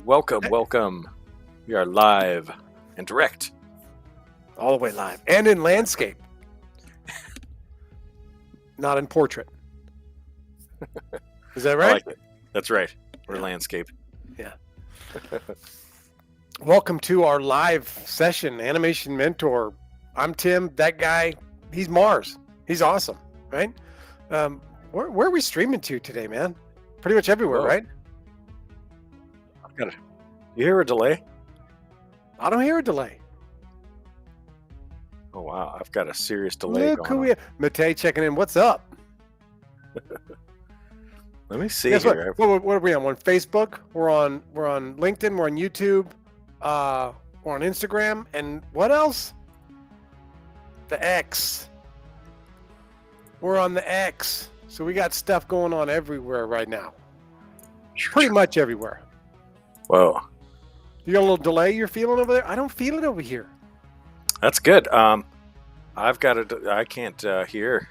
welcome. We are live and direct. All the way live. And in landscape. Not in portrait. Is that I right? like it. That's right. We're Yeah. landscape. Yeah. Welcome to our live session, Animation Mentor. I'm Tim. That guy, he's Mars. He's awesome, right? Where are we streaming to today, man? Pretty much everywhere, Whoa. right? I've got You hear a delay? I don't hear a delay. Oh, wow. I've got a serious delay Look who going we have. Matei checking in. What's up? on. Let me see Guess what? here. What are we on? We're on Facebook. We're on LinkedIn. We're on YouTube. We're on Instagram. And what else? The X. We're on the X. So we got stuff going on everywhere right now. Pretty much everywhere. Whoa. You got a little delay you're feeling over there? I don't feel it over here. That's good. I've got I can't hear.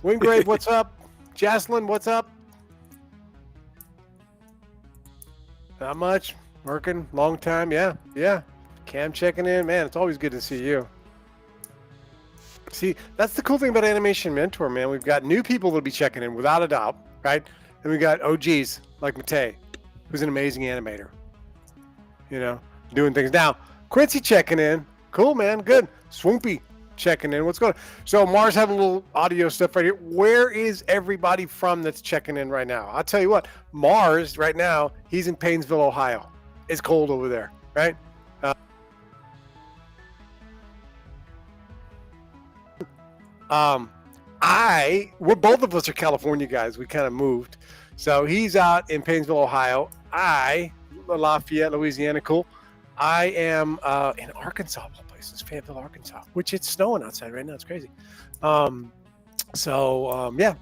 Wingrave, what's up? Jocelyn, what's up? Not much. Working. Long time. Yeah. Cam checking in. Man, it's always good to see you. See, that's the cool thing about Animation Mentor, man. We've got new people that'll be checking in without a doubt, right? And we got OGs like Matei, who's an amazing animator. You know, doing things. Now, Quincy checking in. Cool, man. Good. Swoopy checking in. What's going on? So Mars having a little audio stuff right here. Where is everybody from that's checking in right now? I'll tell you what, Mars right now, he's in Painesville, Ohio. It's cold over there, right? We're both of us are California guys. We kind of moved. So he's out in Painesville, Ohio. Lafayette, Louisiana, cool. I am in Arkansas, of all places, Fayetteville, Arkansas, which it's snowing outside right now. It's crazy. Yeah,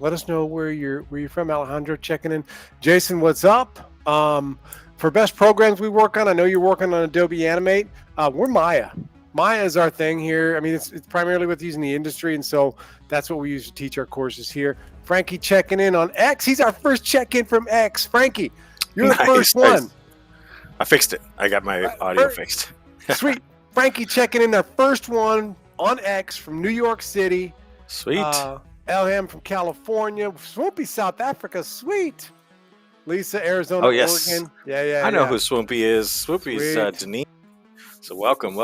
let us know where you're from. Alejandro checking in. Jason, what's up? For best programs we work on, I know you're working on Adobe Animate. We're Maya. Maya is our thing here. I mean, it's primarily with using the industry, and so that's what we use to teach our courses here. Frankie checking in on X. He's our first check-in from X. Frankie, you're the first one. I fixed it. I got my audio fixed. Sweet. Frankie checking in, our first one on X from New York City. Sweet. Elham from California. Swoopy, South Africa. Sweet. Lisa, Arizona, Oh, yes. Oregon. Yeah. I know who Swoopy is. Swoopy's Denise. So welcome.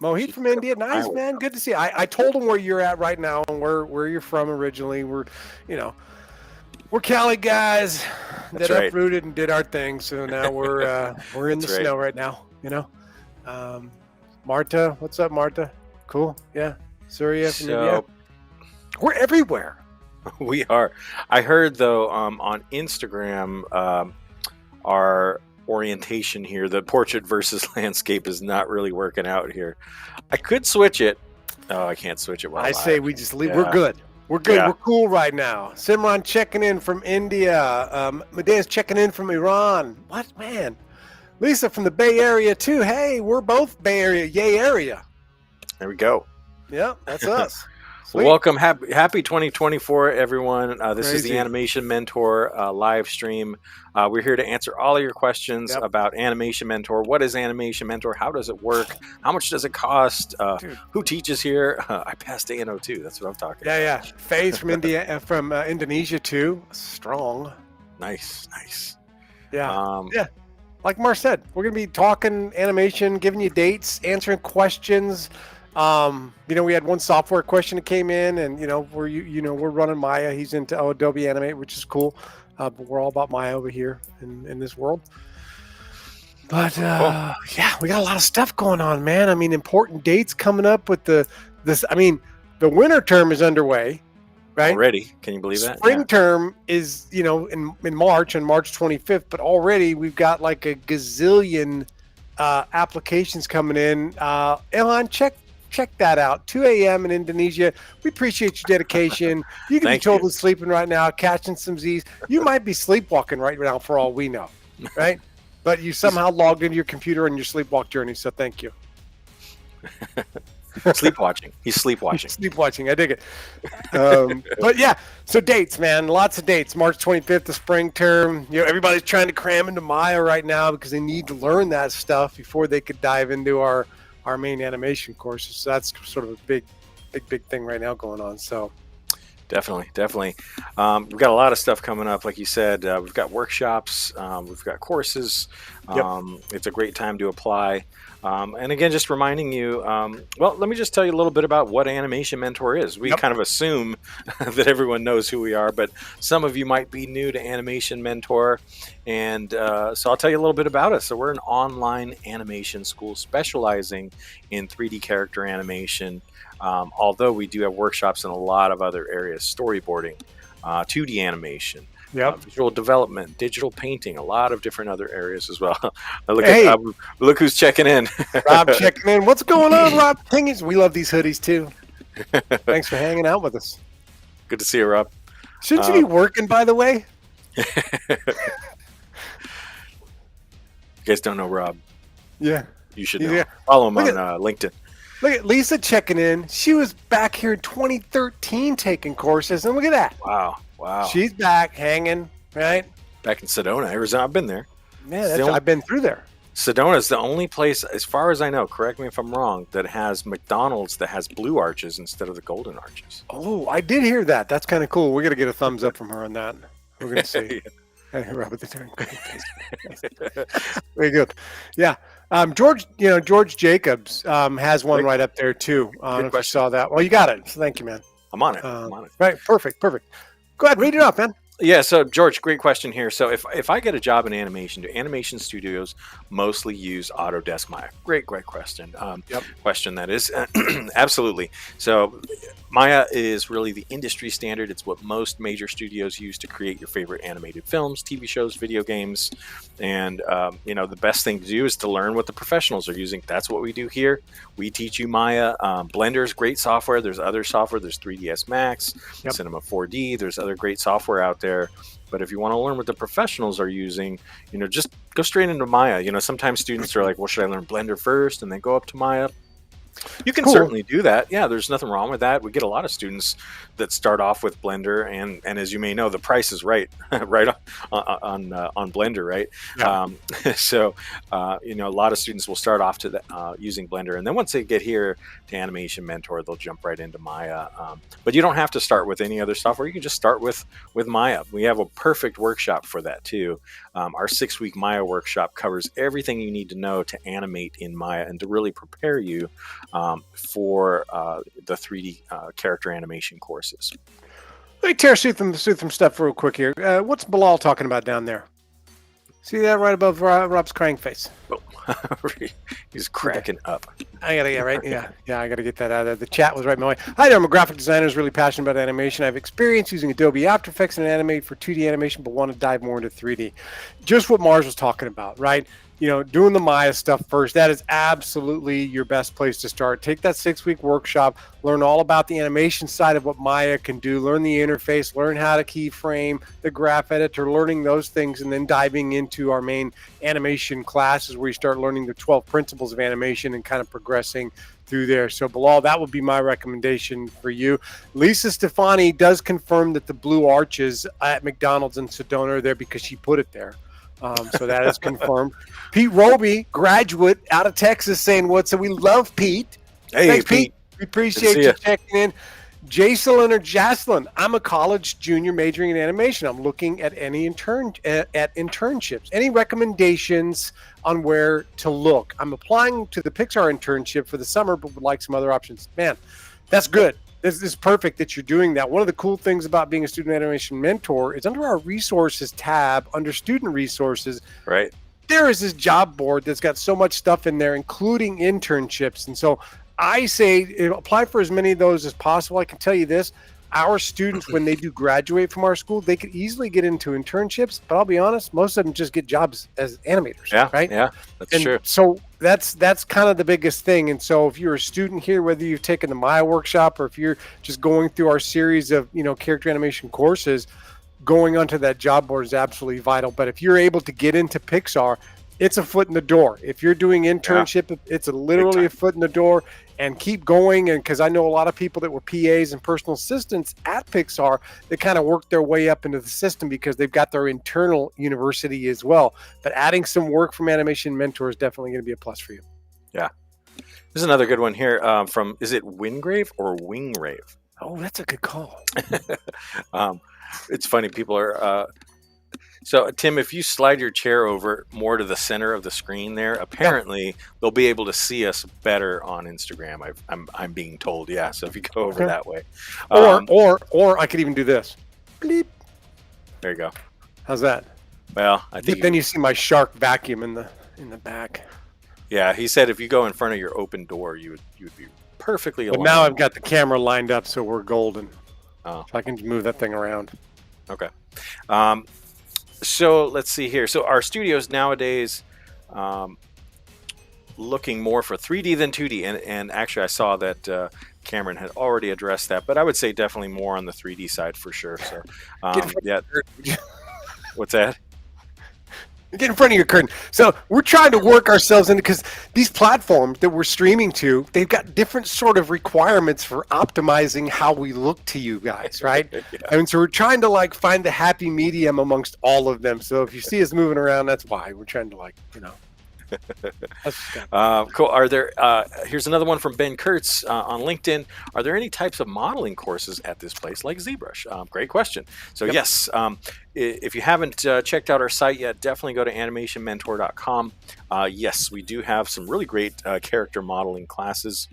Mohit from India. Nice, man. Good to see you. I told him where you're at right now and where you're from originally. We're Cali guys that uprooted and did our thing. So now we're in the snow right now, Marta, what's up, Marta? Cool. Yeah. Surya from India. We're everywhere. We are. I heard though on Instagram our orientation here, the portrait versus landscape is not really working out here. I could switch it. Oh, I can't switch it while I say we just leave. Yeah. We're good. Yeah. We're cool right now. Simran checking in from India. Medea's checking in from Iran. What, man? Lisa from the Bay Area too. Hey, we're both Bay Area. Yay area. There we go. Yeah, that's us. Well, welcome. Happy 2024, everyone. This is the Crazy. Animation Mentor live stream. We're here to answer all of your questions about Animation Mentor. What is Animation Mentor? How does it work? How much does it cost? Who teaches here? I passed ANO too. That's what I'm talking about. Yeah. Faye's from India, from Indonesia too. Strong. Nice. Yeah. Like Mar said, we're gonna be talking animation, giving you dates, answering questions. We had one software question that came in, and we're running Maya. He's into Adobe Animate, which is cool. But we're all about Maya over here in this world. But yeah, we got a lot of stuff going on, man. I mean, important dates coming up with the winter term is underway, right? Already, can you believe that? Spring term is in March, on March 25th, but already we've got like a gazillion applications coming in. Elon, check that out. 2 a.m. in Indonesia. We appreciate your dedication. You can be totally sleeping right now, catching some Z's. You might be sleepwalking right now for all we know, right? But you somehow logged into your computer on your sleepwalk journey, so thank you. Sleepwatching. He's sleepwatching. Sleepwatching. I dig it. But yeah, so dates, man. Lots of dates. March 25th, the spring term. Everybody's trying to cram into Maya right now because they need to learn that stuff before they could dive into our main animation courses. So that's sort of a big thing right now going on. So definitely. We've got a lot of stuff coming up. Like you said, we've got workshops, we've got courses. It's a great time to apply. And again, just reminding you, well, let me just tell you a little bit about what Animation Mentor is. We kind of assume that everyone knows who we are, but some of you might be new to Animation Mentor. And so I'll tell you a little bit about us. So we're an online animation school specializing in 3D character animation, although we do have workshops in a lot of other areas, storyboarding, 2D animation, visual development, digital painting, a lot of different other areas as well. Look who's checking in. Rob checking in. What's going on, Rob? We love these hoodies too. Thanks for hanging out with us. Good to see you, Rob. Shouldn't you be working, by the way? You guys don't know Rob. Yeah. You should know. Follow him on LinkedIn. Look at Lisa checking in. She was back here in 2013 taking courses, and look at that. Wow. She's back hanging, right? Back in Sedona, Arizona. I've been there. Man, I've been through there. Sedona is the only place, as far as I know, correct me if I'm wrong, that has McDonald's that has blue arches instead of the golden arches. Oh, I did hear that. That's kind of cool. We're going to get a thumbs up from her on that. We're going to see. Hey, Robert, the turn. Very good. Yeah. George Jacobs has one right up there too. I don't know if you saw that. Well, you got it. So thank you, man. I'm on it. Right. Perfect. Go ahead. Read it up, man. Yeah, so George, great question here. So if I get a job in animation, do animation studios mostly use Autodesk Maya? Great question. Question that is. Absolutely. So Maya is really the industry standard. It's what most major studios use to create your favorite animated films, TV shows, video games. And, the best thing to do is to learn what the professionals are using. That's what we do here. We teach you Maya. Blender is great software. There's other software. There's 3ds Max, Cinema 4D. There's other great software out there. But if you want to learn what the professionals are using, just go straight into Maya. Sometimes students are like, well, should I learn Blender first and then go up to Maya? You can certainly do that. Yeah, there's nothing wrong with that. We get a lot of students that start off with Blender, and as you may know, the price is right on Blender, right? Yeah. So a lot of students will start off using Blender, and then once they get here to Animation Mentor, they'll jump right into Maya. But you don't have to start with any other software. You can just start with Maya. We have a perfect workshop for that too. Our 6-week Maya workshop covers everything you need to know to animate in Maya and to really prepare you for the 3D character animation courses. Let me tear through some stuff real quick here. What's Bilal talking about down there? See that right above Rob's crying face? Oh. He's cracking up. I gotta get right. Yeah. I gotta get that out of there. The chat was right my way. Hi there. I'm a graphic designer who's really passionate about animation. I have experience using Adobe After Effects and Animate for 2D animation, but want to dive more into 3D. Just what Mars was talking about, right? Doing the Maya stuff first. That is absolutely your best place to start. Take that 6-week workshop, learn all about the animation side of what Maya can do, learn the interface, learn how to keyframe, the graph editor, learning those things, and then diving into our main animation classes where you start learning the 12 principles of animation and kind of progressing through there. So Bilal, that would be my recommendation for you. Lisa Stefani does confirm that the blue arches at McDonald's in Sedona are there because she put it there. So that is confirmed. Pete Roby, graduate out of Texas, saying what's up. We love Pete. Hey, thanks, Pete. We appreciate you checking in. Jacelyn, I'm a college junior majoring in animation. I'm looking at any internships. Any recommendations on where to look? I'm applying to the Pixar internship for the summer, but would like some other options. Man, that's good. This is perfect that you're doing that. One of the cool things about being a student animation mentor is under our resources tab, under student resources, right, there is this job board that's got so much stuff in there, including internships. And so I say apply for as many of those as possible. I can tell you this, our students, when they do graduate from our school, they could easily get into internships, but I'll be honest, most of them just get jobs as animators. Yeah, right? Yeah, that's true. So that's kind of the biggest thing. And so if you're a student here, whether you've taken the Maya workshop or if you're just going through our series of character animation courses, going onto that job board is absolutely vital. But if you're able to get into Pixar, it's a foot in the door. If you're doing internship, it's literally a foot in the door, and keep going. And because I know a lot of people that were PAs and personal assistants at Pixar that kind of worked their way up into the system because they've got their internal university as well. But adding some work from Animation Mentor is definitely going to be a plus for you. Yeah. There's another good one here from, is it Wingrave or Wingrave? Oh, that's a good call. It's funny. People are... So, Tim, if you slide your chair over more to the center of the screen there, apparently they'll be able to see us better on Instagram. I'm being told, yeah. So if you go over that way, or I could even do this. Bleep. There you go. How's that? Well, I think then you see my shark vacuum in the back. Yeah, he said if you go in front of your open door, you would be perfectly aligned. But now I've got the camera lined up, so we're golden. Oh, so I can move that thing around. Okay. So let's see here. So our studios nowadays looking more for 3D than 2D. And actually I saw that Cameron had already addressed that, but I would say definitely more on the 3D side for sure. So yeah. What's that? Get in front of your curtain. So we're trying to work ourselves into, because these platforms that we're streaming to, they've got different sort of requirements for optimizing how we look to you guys, right? Yeah. And so we're trying to like find the happy medium amongst all of them. So if you see us moving around, that's why we're trying to like, cool. Are there here's another one from Ben Kurtz on LinkedIn. Are there any types of modeling courses at this place like ZBrush? Great question. So yes, if you haven't checked out our site yet, definitely go to animationmentor.com. Yes, we do have some really great character modeling classes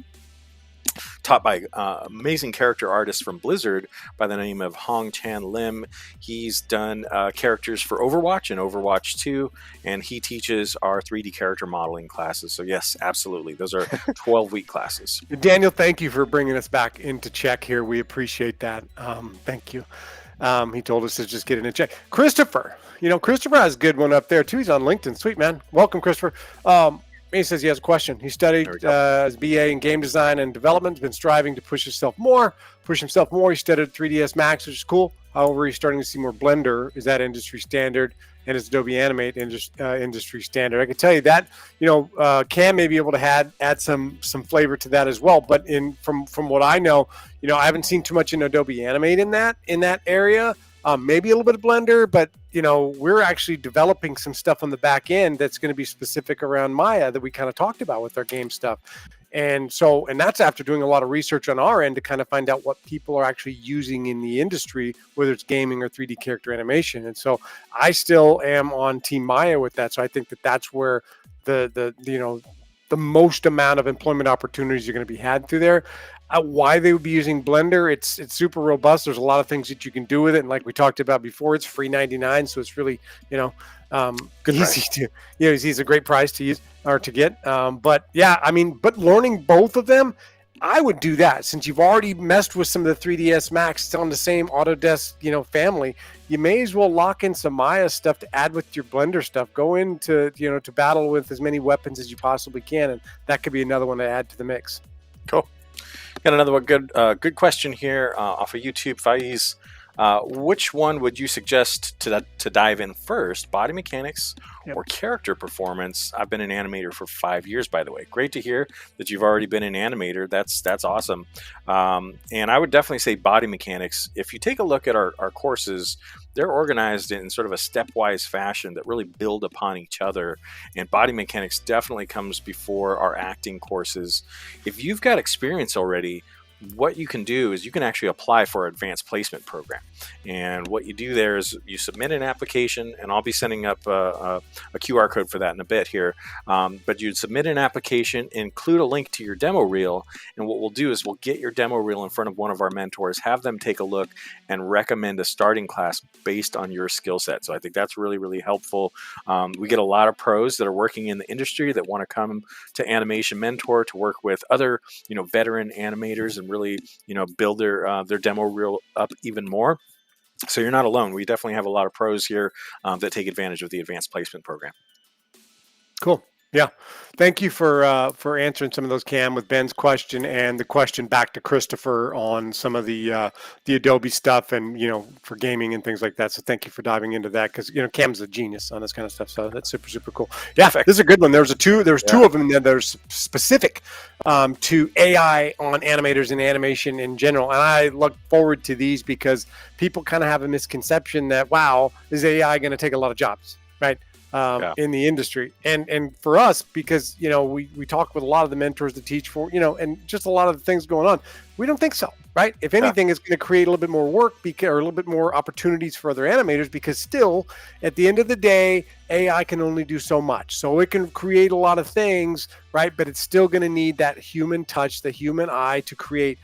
taught by amazing character artist from Blizzard by the name of Hong Chan Lim. He's done characters for Overwatch and Overwatch 2, and he teaches our 3D character modeling classes. So yes, absolutely. Those are 12-week classes. Daniel, thank you for bringing us back into check here. We appreciate that. Thank you. He told us to just get in a check. Christopher, Christopher has a good one up there too. He's on LinkedIn. Sweet, man. Welcome, Christopher. He says he has a question. He studied as BA in game design and development. Has been striving to push himself more. He studied 3ds Max, which is cool. However, he's starting to see more Blender. Is that industry standard? And is Adobe Animate industry standard? I can tell you that. Cam may be able to add some flavor to that as well. But from what I know, I haven't seen too much in Adobe Animate in that area. Maybe a little bit of Blender, but we're actually developing some stuff on the back end that's going to be specific around Maya that we kind of talked about with our game stuff. And that's after doing a lot of research on our end to kind of find out what people are actually using in the industry, whether it's gaming or 3D character animation. And so I still am on Team Maya with that. So I think that's where the most amount of employment opportunities are going to be had through there. Why they would be using Blender? It's super robust. There's a lot of things that you can do with it, and like we talked about before, it's free 99, so it's really easy to it's a great price to use or to get. But learning both of them, I would do that since you've already messed with some of the 3ds Max on the same Autodesk family. You may as well lock in some Maya stuff to add with your Blender stuff. Go into to battle with as many weapons as you possibly can, and that could be another one to add to the mix. Cool. Got another one. Good question here off of YouTube. Faiz, which one would you suggest to dive in first? Body mechanics or character performance? I've been an animator for 5 years, by the way. Great to hear that you've already been an animator. That's awesome. And I would definitely say body mechanics. If you take a look at our courses, they're organized in sort of a stepwise fashion that really build upon each other. And body mechanics definitely comes before our acting courses. If you've got experience already, what you can do is you can actually apply for our advanced placement program. And what you do there is you submit an application, and I'll be sending up a QR code for that in a bit here. But you'd submit an application, include a link to your demo reel, and what we'll do is we'll get your demo reel in front of one of our mentors, have them take a look, and recommend a starting class based on your skill set. So I think that's really, really helpful. We get a lot of pros that are working in the industry that want to come to Animation Mentor to work with other, veteran animators and really, build their demo reel up even more. So you're not alone. We definitely have a lot of pros here that take advantage of the advanced placement program. Cool. Yeah. Thank you for answering some of those, Cam, with Ben's question and the question back to Christopher on some of the Adobe stuff and, for gaming and things like that. So thank you for diving into that because, Cam's a genius on this kind of stuff. So that's super, super cool. Yeah, this is a good one. There's two of them that are specific to AI on animators and animation in general. And I look forward to these because people kind of have a misconception that, wow, is AI going to take a lot of jobs, right? In the industry and for us, because we talk with a lot of the mentors to teach for and just a lot of the things going on. We don't think so, right? If anything, it's going to create a little bit more work or a little bit more opportunities for other animators, because still at the end of the day, AI can only do so much. So it can create a lot of things, right? But it's still going to need that human touch, the human eye to create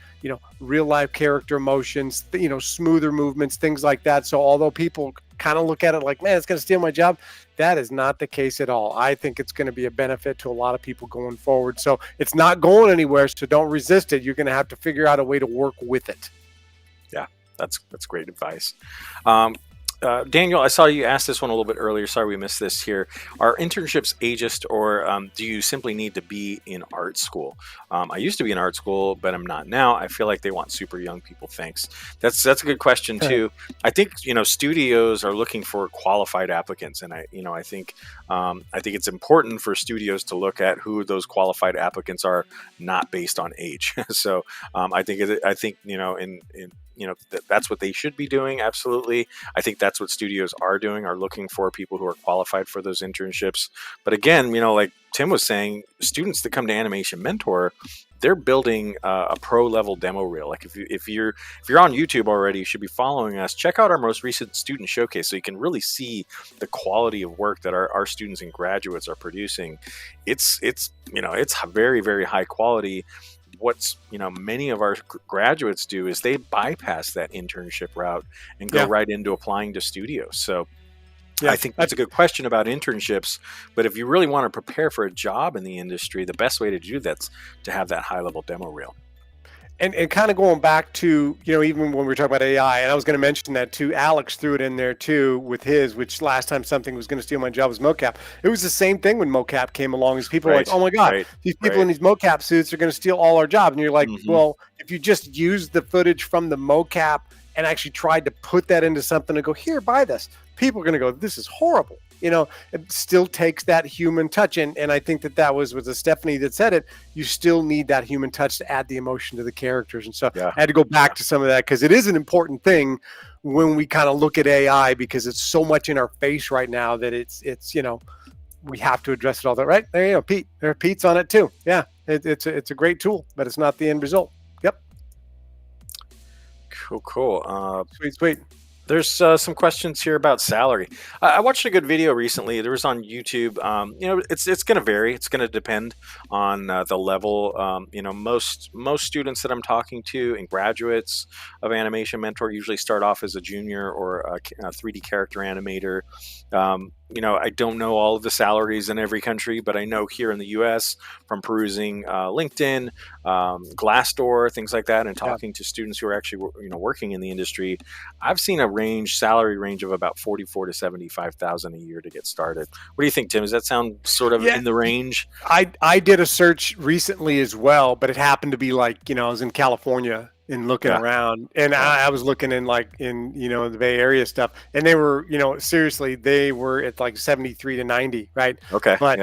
real life character emotions, smoother movements, things like that. So although people kind of look at it like, man, it's going to steal my job, that is not the case at all. I think it's going to be a benefit to a lot of people going forward. So it's not going anywhere. So don't resist it. You're going to have to figure out a way to work with it. Yeah, that's great advice. Daniel, I saw you ask this one a little bit earlier. Sorry we missed this here. Are internships ageist, or do you simply need to be in art school? I used to be in art school, but I'm not now. I feel like they want super young people. Thanks. That's a good question too. I think studios are looking for qualified applicants, and I think it's important for studios to look at who those qualified applicants are, not based on age. So I think that's what they should be doing. Absolutely. I think that's what studios are doing, are looking for people who are qualified for those internships. But again, like Tim was saying, students that come to Animation Mentor, they're building a pro level demo reel. Like if you're on YouTube already, you should be following us. Check out our most recent student showcase so you can really see the quality of work that our students and graduates are producing. It's very, very high quality. What's many of our graduates do is they bypass that internship route and go right into applying to studios. So I think that's a good question about internships. But if you really want to prepare for a job in the industry, the best way to do that's to have that high level demo reel. And kind of going back to, even when we were talking about AI, and I was going to mention that too, Alex threw it in there too with his, which last time something was going to steal my job was mocap. It was the same thing when mocap came along, as people were like, oh my God, these people in these mocap suits are going to steal all our jobs. And you're like, well, if you just use the footage from the mocap and actually tried to put that into something and go, here, buy this, people are going to go, this is horrible. It still takes that human touch. And I think that was Stephanie that said it. You still need that human touch to add the emotion to the characters. And so I had to go back to some of that because it is an important thing when we kind of look at AI, because it's so much in our face right now that it's we have to address it all. That right there, Pete. Pete's on it too. Yeah, it's a great tool, but it's not the end result. Yep. Cool. Sweet. There's some questions here about salary. I watched a good video recently. There was on YouTube. It's going to vary. It's going to depend on the level. Most students that I'm talking to and graduates of Animation Mentor usually start off as a junior or a 3D character animator. I don't know all of the salaries in every country, but I know here in the U.S. from perusing LinkedIn, Glassdoor, things like that, and talking to students who are actually working in the industry, I've seen a salary range of about $44,000 to $75,000 a year to get started. What do you think, Tim? Does that sound sort of in the range? I did a search recently as well, but it happened to be like I was in California and looking around, and I was looking in the Bay Area stuff, and they were seriously, they were at like 73 to 90, right? Okay. But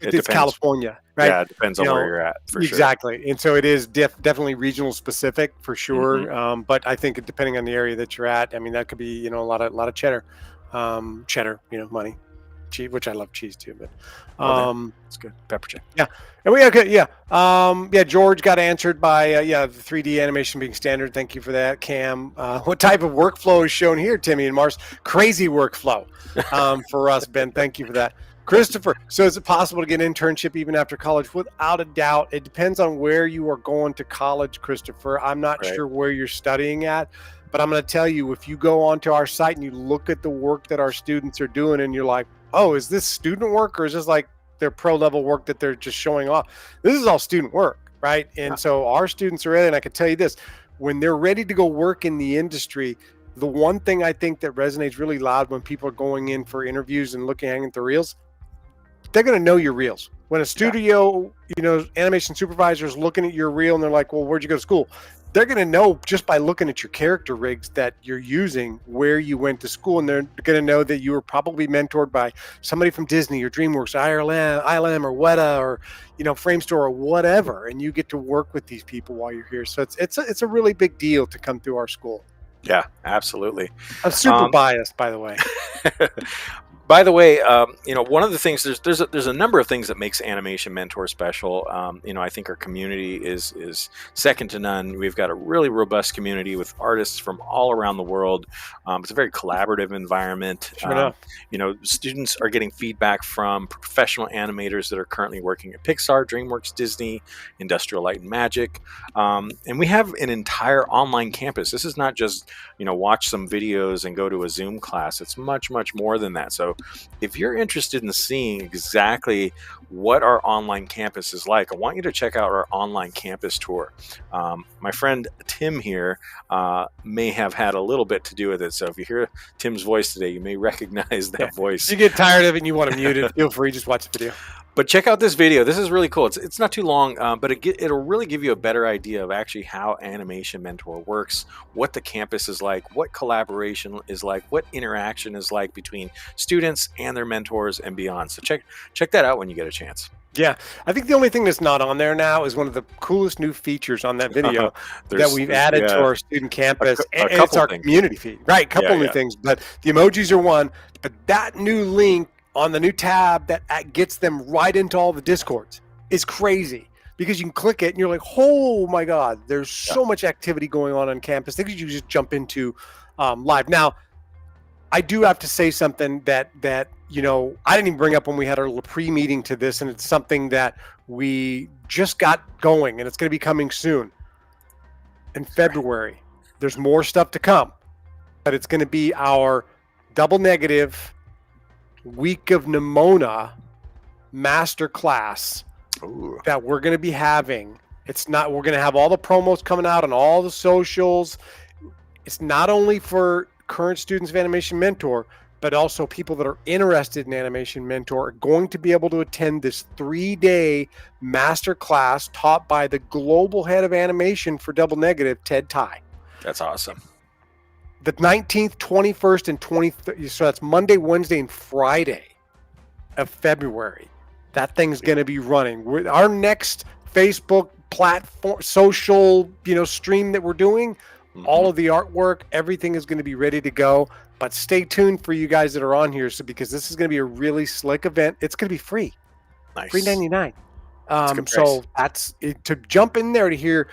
it's depends. California, right? Yeah, it depends on where you're at, for sure. Exactly. And so it is definitely regional specific for sure. But I think depending on the area that you're at, I mean, that could be a lot of cheddar, money. Cheese, which I love cheese too, but it's good. Pepper jack. Yeah, and we okay. George got answered by the 3D animation being standard. Thank you for that, Cam. What type of workflow is shown here, Timmy and Mars? Crazy workflow for us, Ben. Thank you for that, Christopher. So is it possible to get an internship even after college? Without a doubt. It depends on where you are going to college, Christopher. I'm not sure where you're studying at. But I'm going to tell you, if you go onto our site and you look at the work that our students are doing and you're like, oh, is this student work or is this like their pro level work that they're just showing off? This is all student work, right? And so our students are ready. And I can tell you this, when they're ready to go work in the industry, the one thing I think that resonates really loud when people are going in for interviews and looking at the reels they're going to know your reels. When a studio, animation supervisor is looking at your reel and they're like, well, where'd you go to school? They're going to know just by looking at your character rigs that you're using where you went to school. And they're going to know that you were probably mentored by somebody from Disney or DreamWorks, ILM or Weta or, Framestore or whatever. And you get to work with these people while you're here. So it's a really big deal to come through our school. Yeah, absolutely. I'm super biased, by the way. By the way, one of the things there's a number of things that makes Animation Mentor special. I think our community is second to none. We've got a really robust community with artists from all around the world. It's a very collaborative environment. Sure students are getting feedback from professional animators that are currently working at Pixar, DreamWorks, Disney, Industrial Light and Magic, and we have an entire online campus. This is not just watch some videos and go to a Zoom class. It's much, much more than that. So if you're interested in seeing exactly what our online campus is like, I want you to check out our online campus tour. My friend Tim here may have had a little bit to do with it. So if you hear Tim's voice today, you may recognize that voice. If you get tired of it and you want to mute it, feel free, just watch the video. But check out this video. This is really cool. It's not too long, but it'll really give you a better idea of actually how Animation Mentor works, what the campus is like, what collaboration is like, what interaction is like between students and their mentors and beyond. So check that out when you get a chance. Yeah, I think the only thing that's not on there now is one of the coolest new features on that video that we've added to our student campus. And it's our community feed. Right, a couple new things, but the emojis are one. But that new link on the new tab that gets them right into all the Discords is crazy, because you can click it and you're like, oh my God, there's so much activity going on campus. Things you just jump into live. Now, I do have to say something that I didn't even bring up when we had our pre-meeting to this, and it's something that we just got going, and it's going to be coming soon. In February, there's more stuff to come, but it's going to be our Double Negative Week of Nimona masterclass that we're going to be having. We're going to have all the promos coming out on all the socials. It's not only for current students of Animation Mentor, but also people that are interested in Animation Mentor are going to be able to attend this 3-day masterclass taught by the global head of animation for Double Negative, Ted Tai. That's awesome. The 19th, 21st, and 23rd, so that's Monday, Wednesday, and Friday of February. That thing's going to be running. Our next Facebook platform, social, stream that we're doing, all of the artwork, everything is going to be ready to go. But stay tuned for you guys that are on here, because this is going to be a really slick event. It's going to be free. Nice. $3.99. So that's it, to jump in there to hear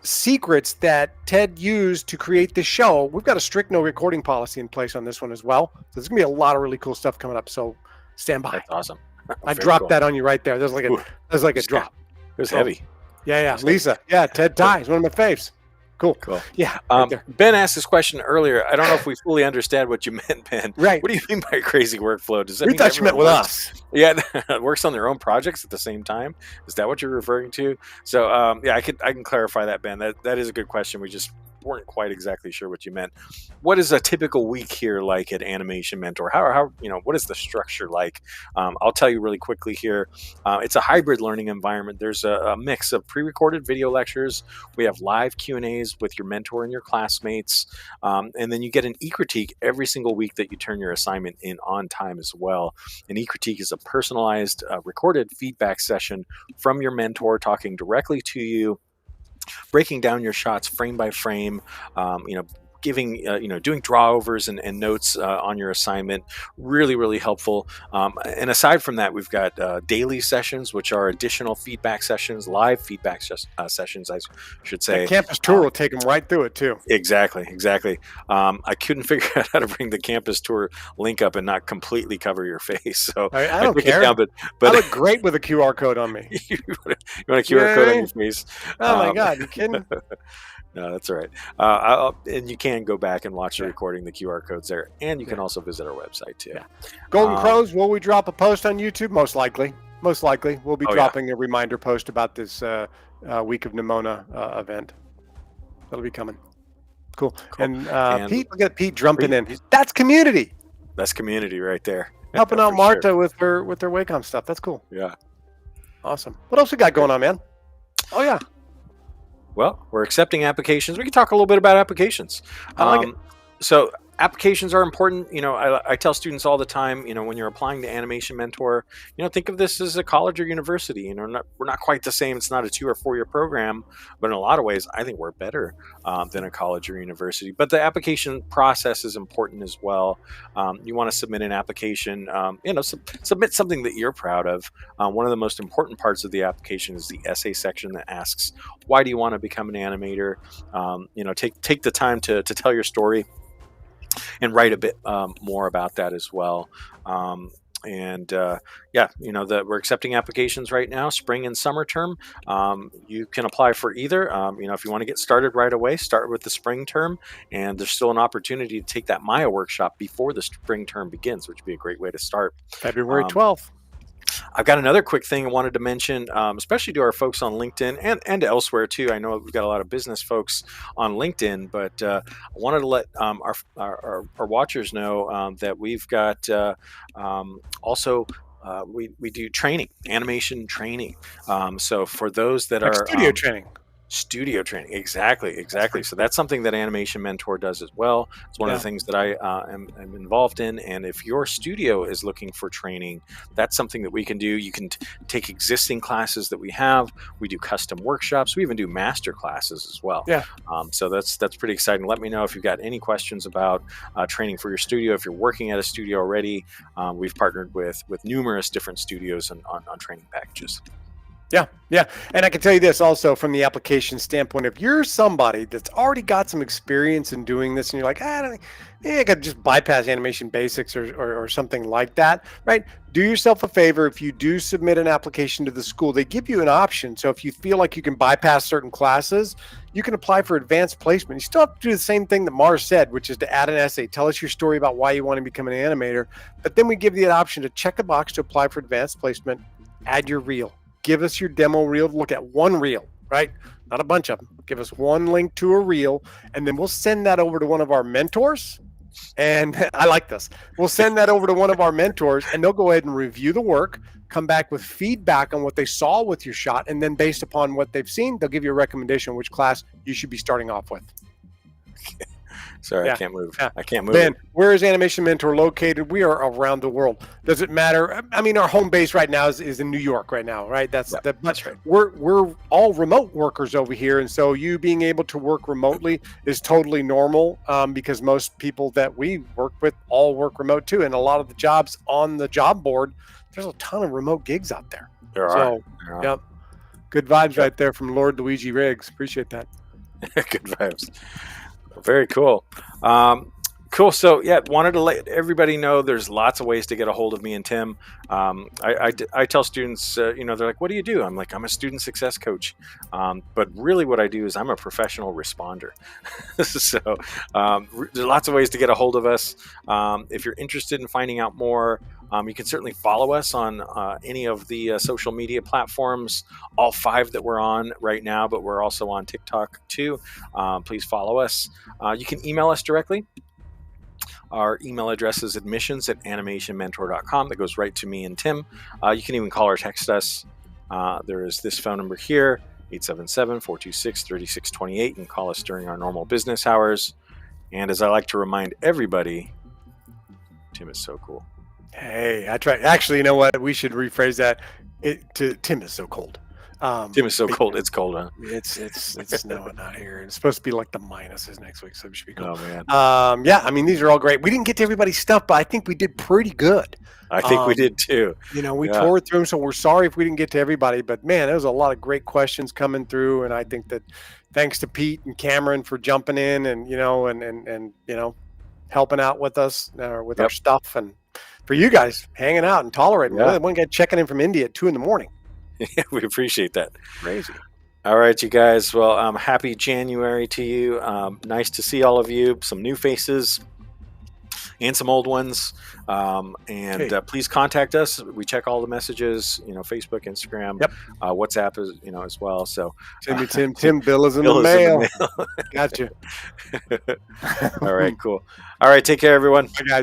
secrets that Ted used to create the show. We've got a strict no recording policy in place on this one as well. So there's gonna be a lot of really cool stuff coming up. So stand by. That's awesome. I dropped that on you right there. There's like a drop. It was heavy. Yeah. Lisa. Yeah, Ted Tai is one of my faves. Cool. Yeah. Right Ben asked this question earlier. I don't know if we fully understand what you meant, Ben. Right. What do you mean by crazy workflow? Does that mean thought you meant with us? Yeah, works on their own projects at the same time. Is that what you're referring to? So, I can clarify that, Ben. That is a good question. We just weren't quite exactly sure what you meant. What is a typical week here like at Animation Mentor? How what is the structure like? I'll tell you really quickly here. It's a hybrid learning environment. There's a mix of pre-recorded video lectures. We have live Q&As with your mentor and your classmates. And then you get an e-critique every single week that you turn your assignment in on time as well. An e-critique is a personalized recorded feedback session from your mentor talking directly to you, breaking down your shots frame by frame, giving, doing drawovers and notes on your assignment. Really, really helpful. And aside from that, we've got daily sessions, which are additional feedback sessions, live feedback sessions, I should say. The campus tour will take them right through it too. Exactly. I couldn't figure out how to bring the campus tour link up and not completely cover your face. So I don't care. Down, but I look great with a QR code on me. you want a QR code on your face? Oh my God, you kidding? No, that's all right. And you can go back and watch the recording, the QR codes there. And you can also visit our website too. Yeah. Golden Crows, will we drop a post on YouTube? Most likely. We'll be dropping a reminder post about this Week of Nimona event. That'll be coming. Cool. And Pete, look at Pete jumping in. That's community. That's community right there. helping out Marta with her Wacom stuff. That's cool. Yeah. Awesome. What else we got going on, man? Oh yeah. Well, we're accepting applications. We can talk a little bit about applications. I like it. So applications are important. I tell students all the time, when you're applying to Animation Mentor, think of this as a college or university. We're not quite the same. It's not a 2 or 4 year program, but in a lot of ways, I think we're better than a college or university. But the application process is important as well. You want to submit an application, submit something that you're proud of. One of the most important parts of the application is the essay section that asks, why do you want to become an animator? Take the time to tell your story and write a bit more about that as well. We're accepting applications right now, spring and summer term. You can apply for either. If you want to get started right away, start with the spring term, and there's still an opportunity to take that Maya workship before the spring term begins, which would be a great way to start. February 12th. I've got another quick thing I wanted to mention, especially to our folks on LinkedIn and elsewhere too. I know we've got a lot of business folks on LinkedIn, but I wanted to let our watchers know that we've got also we do training, animation training. So for those that are Studio training, exactly. So that's something that Animation Mentor does as well. It's one of the things that I am involved in. And if your studio is looking for training, that's something that we can do. You can take existing classes that we have. We do custom workshops. We even do master classes as well. Yeah. So that's pretty exciting. Let me know if you've got any questions about training for your studio. If you're working at a studio already, we've partnered with numerous different studios on training packages. Yeah. And I can tell you this also from the application standpoint, if you're somebody that's already got some experience in doing this and you're like, I could just bypass animation basics or something like that, right? Do yourself a favor. If you do submit an application to the school, they give you an option. So if you feel like you can bypass certain classes, you can apply for advanced placement. You still have to do the same thing that Mars said, which is to add an essay. Tell us your story about why you want to become an animator. But then we give you an option to check a box to apply for advanced placement, add your reel. Give us your demo reel to look at, one reel, right? Not a bunch of them. Give us one link to a reel, and then we'll send that over to one of our mentors. And I like this. We'll send that over to one of our mentors, and they'll go ahead and review the work, come back with feedback on what they saw with your shot, and then based upon what they've seen, they'll give you a recommendation on which class you should be starting off with. Sorry, I can't move. I can't move. Ben, where is Animation Mentor located? We are around the world. Does it matter? I mean, our home base right now is in New York right now, right? That's right. We're all remote workers over here, and so you being able to work remotely is totally normal because most people that we work with all work remote too, and a lot of the jobs on the job board, there's a ton of remote gigs out there. There are. Yep. Good vibes right there from Lord Luigi Riggs. Appreciate that. Good vibes. Very cool. Cool. So wanted to let everybody know there's lots of ways to get a hold of me and Tim. I tell students, they're like, what do you do? I'm like, I'm a student success coach. But really what I do is I'm a professional responder. So there's lots of ways to get a hold of us. If you're interested in finding out more, you can certainly follow us on any of the social media platforms, all 5 that we're on right now, but we're also on TikTok too. Please follow us. You can email us directly. Our email address is admissions@animationmentor.com. That goes right to me and Tim. You can even call or text us. There is this phone number here, 877-426-3628, and call us during our normal business hours. And as I like to remind everybody, Tim is so cool. Hey, I try. Actually, you know what? We should rephrase that. Tim is so cold. Tim is so cold. It's cold, huh? It's snowing out here. It's supposed to be like the minuses next week, so it should be cool. Oh man. I mean, these are all great. We didn't get to everybody's stuff, but I think we did pretty good. I think we did too. We tore through them, so we're sorry if we didn't get to everybody. But man, there was a lot of great questions coming through, and I think that thanks to Pete and Cameron for jumping in and helping out with us with our stuff, and for you guys hanging out and tolerating. One guy checking in from India at 2 a.m. Yeah, we appreciate that. Crazy. All right, you guys. Well, happy January to you. Nice to see all of you. Some new faces and some old ones. Please contact us. We check all the messages. Facebook, Instagram, WhatsApp is as well. So Tim Bill is in the mail. Gotcha. All right, cool. All right, take care, everyone. Bye, guys.